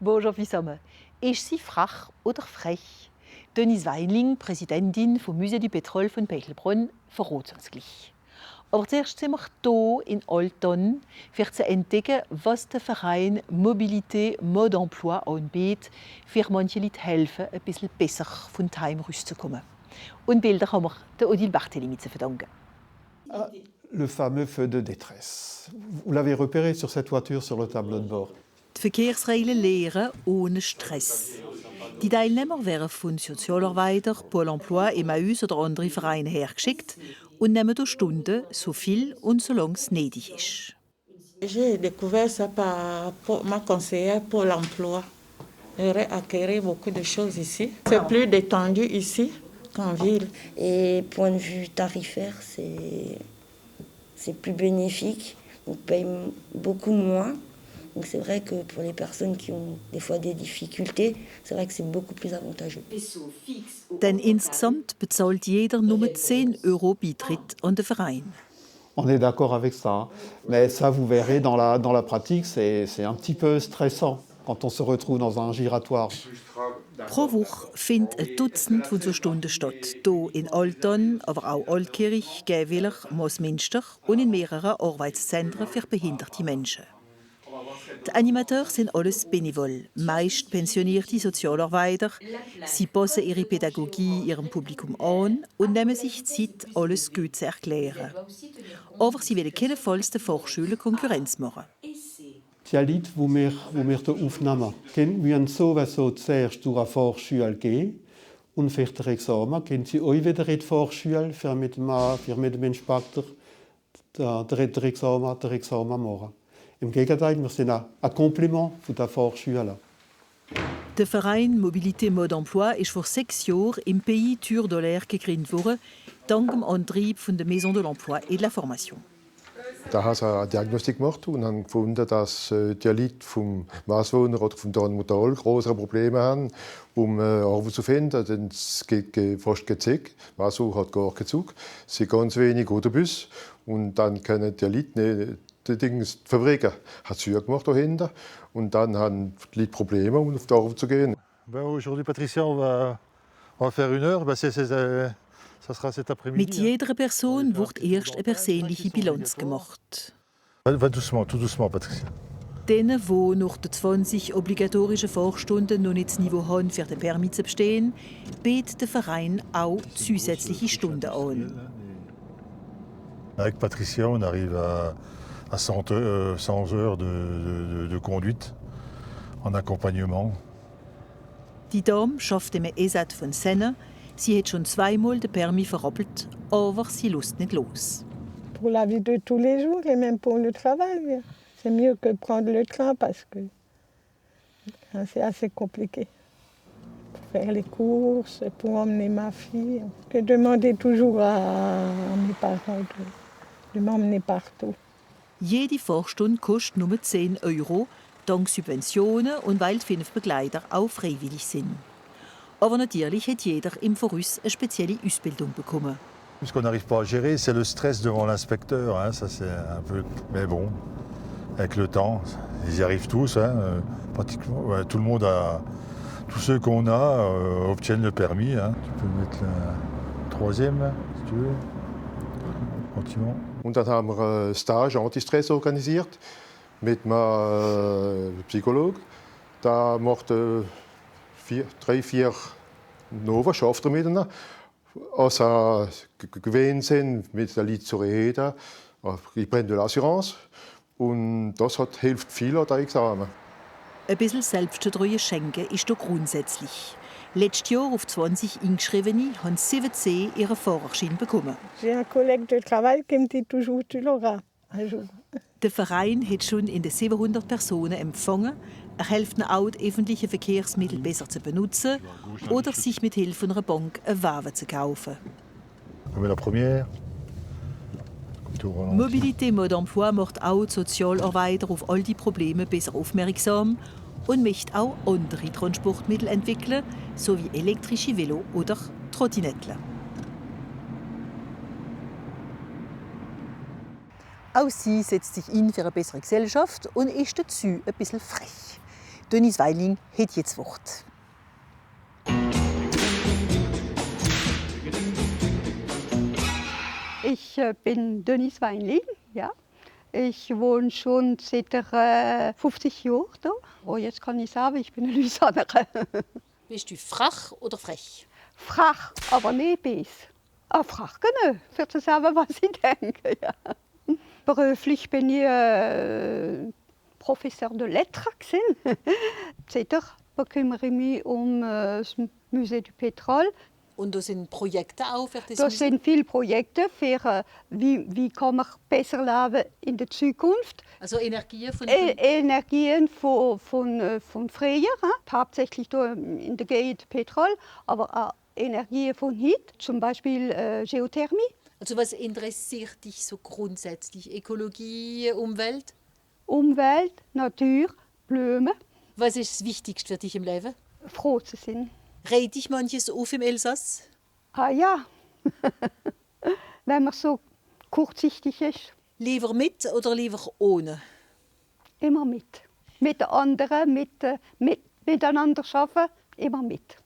Bonjour zusammen. Ist sie frech oder frech? Denise Weinling, Präsidentin vom Musée du Pétrole von Pechelbronn, verrät uns gleich. Aber zuerst sind wir hier in Olton, um zu entdecken, was der Verein Mobilité Mode Emploi anbietet, für manche Leute helfen, ein bisschen besser von daheim rauszukommen. Und Bilder haben wir der Odile Barthélémy zu verdanken. Le fameux feu de détresse. Vous l'avez repéré sur cette voiture sur le tableau de bord. Die Verkehrsregeln lehren ohne Stress. Die Teilnehmer werden von Sozialarbeiter, Pôle emploi, Emmaüs oder anderen Vereinen hergeschickt und nehmen durch Stunden so viel und so lange es nötig ist. J'ai découvert ça par ma conseillère Pôle emploi. J'aurais acquis beaucoup de choses ici. C'est plus détendu ici qu'en ville. Et point de vue tarifaire, c'est plus bénéfique. On paye beaucoup moins. Donc c'est vrai que pour les personnes qui ont des fois des difficultés, c'est vrai que c'est beaucoup plus avantageux. Denn insgesamt bezahlt jeder nur 10 € Beitritt an den Verein. On est d'accord avec ça, mais ça, vous verrez, dans la pratique, c'est un petit peu stressant quand on se retrouve dans un giratoire. Pro Woche findet ein Dutzend von so Stunden statt. Hier in Olton, aber auch Altkirch, Gäwiller, Moosminster und in mehreren Arbeitszentren für behinderte Menschen. Die Animateurs sind alles Bénévoles, meist pensionierte Sozialarbeiter. Sie passen ihre Pädagogie ihrem Publikum an und nehmen sich Zeit, alles gut zu erklären. Aber sie wollen keinesfalls den Fachschulen Konkurrenz machen. Die Leute, die wir hier aufnehmen, müssen sowieso zuerst durch eine Vorschule gehen und für das Examen gehen sie auch wieder in die Vorschule, für mit dem Inspektor das Examen machen. Im Gegenteil, wir sind ein Kompliment von der Vorschule. Der Verein Mobilité Mode Emploi ist vor 6 Jahren im Pays Tur d'Olaire gegründet worden, dank dem Antrieb von der Maison de l'Emploi et de la Formation. Da haben sie eine Diagnostik gemacht und haben gefunden, dass die Leute vom Maaswohner oder vom Dornmutal größere Probleme haben, Arbeit zu finden. Denn es geht fast kein Zug. Maaswohner hat gar keinen Zug. Es sind ganz wenig Autobus. Und dann können die Leute die Fabriken hat Züge gemacht dahinter. Und dann haben die Leute Probleme, um auf die Arbeit zu gehen. Aujourd'hui, Patricia, on va faire 1 heure. Ça sera cet après-midi. Mit jeder Person wird erst eine persönliche Bilanz gemacht. Va doucement, tout doucement, Patricia. Denen, die nach den 20 obligatorischen Fachstunden noch nicht das Niveau haben, für den Permis zu bestehen, bietet der Verein auch zusätzliche Stunden an. Avec Patricia, on arrive à 100 heures de conduite en accompagnement. Die Dame schafft im ESAT von Senne. Sie hat schon 2-mal den Permis verrappelt, aber sie lässt nicht los. Pour la vie de tous les jours et même pour le travail, c'est mieux que prendre le train parce que c'est assez compliqué. Pour faire les courses, pour emmener ma fille, que demander toujours à mes parents de m'emmener partout. Jede Fahrstunde kostet nur 10 €, dank Subventionen und weil die 5 Begleiter auch freiwillig sind. Aber natürlich hat jeder im Voraus eine spezielle Ausbildung bekommen. Ce qu'on n'arrive pas à gérer, c'est le stress devant l'inspecteur. Hein, ça, c'est un peu... Mais bon, avec le temps, ils y arrivent tous. Hein, pratiquement, ouais, tout le monde a... Tous ceux qu'on a obtiennent le permis. Hein. Tu peux mettre le 3e, si tu veux. Gentiment. Und dann haben wir einen Stage Antistress organisiert mit einem Psychologe. Da macht 3-4 Nova, schafft er miteinander. Also gewöhnt sind, mit den Leuten zu reden. Ich brenne de l'assurance. Und das hilft viel an den Examen. Ein bisschen Selbstvertrauen schenken ist doch grundsätzlich. Letztes Jahr auf 20 Eingeschriebene haben 17 ihren Fahrerschein bekommen. J'ai un collègue de travail qui me dit toujours tu l'auras un jour. Der Verein hat schon in den 700 Personen empfangen. Er hilft ihnen auch, die öffentlichen Verkehrsmittel besser zu benutzen oder sich mit Hilfe einer Bank einen Wagen zu kaufen. La première. Mobilité Mode Emploi macht auch die Sozialarbeiter auf all die Probleme besser aufmerksam und möchte auch andere Transportmittel entwickeln, sowie elektrische Velo oder Trottinetten. Auch sie setzt sich ein für eine bessere Gesellschaft und ist dazu ein bisschen frech. Denise Weiling hat jetzt das Wort. Ich bin Denise Weinling, ja. Ich wohne schon seit 50 Jahren hier. Oh, jetzt kann ich sagen, ich bin eine Lysanerin. Bist du frech oder frech? Frech, aber nicht bis. Frech genug, für zu sagen, was ich denke. Ja. Beruflich bin ich Professeur de Lettres. Seitdem kümmere ich mich um das Musée du Pétrole. Und da sind Projekte auch für das Das sind viele Projekte für wie kann man besser leben in der Zukunft. Also Energien von... Energien von früher, hauptsächlich in der Gegend Petrol, aber auch Energien von heute, zum Beispiel Geothermie. Also was interessiert dich so grundsätzlich? Ökologie, Umwelt? Umwelt, Natur, Blumen. Was ist das Wichtigste für dich im Leben? Froh zu sein. Regt dich manches auf im Elsass? Ah ja, wenn man so kurzsichtig ist. Lieber mit oder lieber ohne? Immer mit. Mit den anderen, miteinander arbeiten, immer mit.